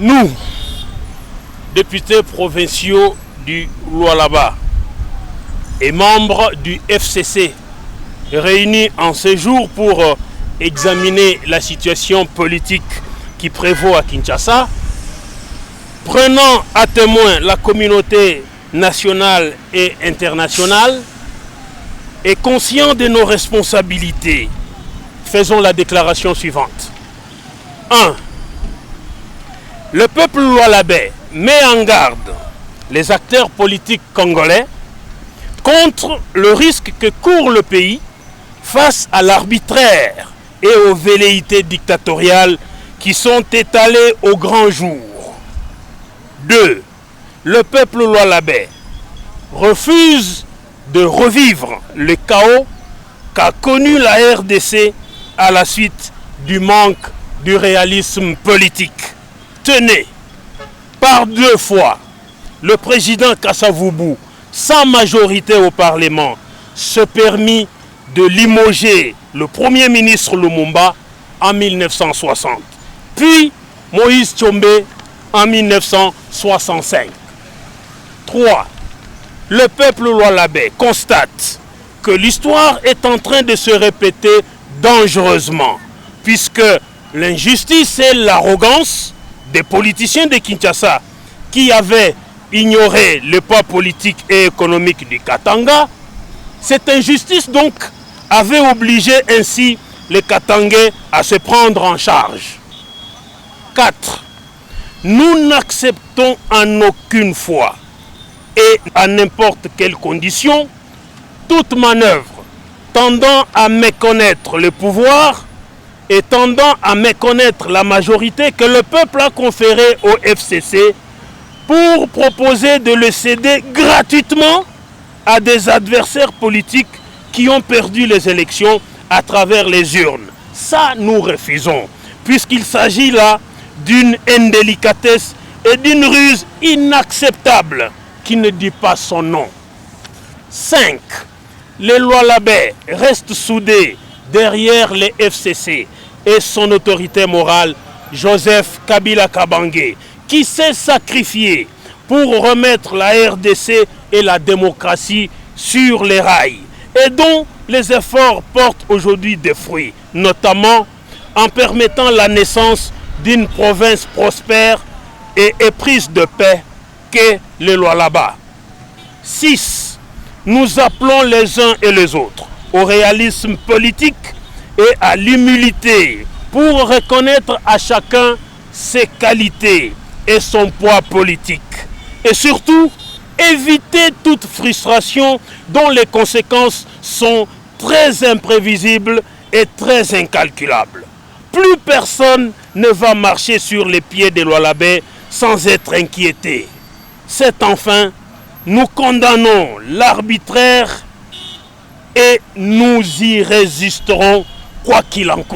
Nous, députés provinciaux du Lualaba et membres du FCC, réunis en séjour pour examiner la situation politique qui prévaut à Kinshasa, prenant à témoin la communauté nationale et internationale et conscients de nos responsabilités, faisons la déclaration suivante. 1. Le peuple lualabais met en garde les acteurs politiques congolais contre le risque que court le pays face à l'arbitraire et aux velléités dictatoriales qui sont étalées au grand jour. 2. Le peuple lualabais refuse de revivre le chaos qu'a connu la RDC à la suite du manque du réalisme politique. Tenez, par 2 fois, le président Kasavubu, sans majorité au Parlement, se permit de limoger le premier ministre Lumumba en 1960, puis Moïse Tshombe en 1965. 3. Le peuple lualabais constate que l'histoire est en train de se répéter dangereusement, puisque l'injustice et l'arrogance des politiciens de Kinshasa qui avaient ignoré le poids politique et économique du Katanga, cette injustice donc avait obligé ainsi les Katangais à se prendre en charge. 4. Nous n'acceptons en aucune fois et à n'importe quelle condition toute manœuvre tendant à méconnaître le pouvoir et tendant à méconnaître la majorité que le peuple a conférée au FCC pour proposer de le céder gratuitement à des adversaires politiques qui ont perdu les élections à travers les urnes. Ça, nous refusons, puisqu'il s'agit là d'une indélicatesse et d'une ruse inacceptable qui ne dit pas son nom. 5. Les Lualabais restent soudés derrière les FCC et son autorité morale, Joseph Kabila Kabange, qui s'est sacrifié pour remettre la RDC et la démocratie sur les rails et dont les efforts portent aujourd'hui des fruits, notamment en permettant la naissance d'une province prospère et éprise de paix qu'est le Lualaba. 6. Nous appelons les uns et les autres au réalisme politique et à l'humilité pour reconnaître à chacun ses qualités et son poids politique. Et surtout, éviter toute frustration dont les conséquences sont très imprévisibles et très incalculables. Plus personne ne va marcher sur les pieds des Lualabais sans être inquiété. C'est enfin, nous condamnons l'arbitraire et nous y résisterons quoi qu'il en coûte.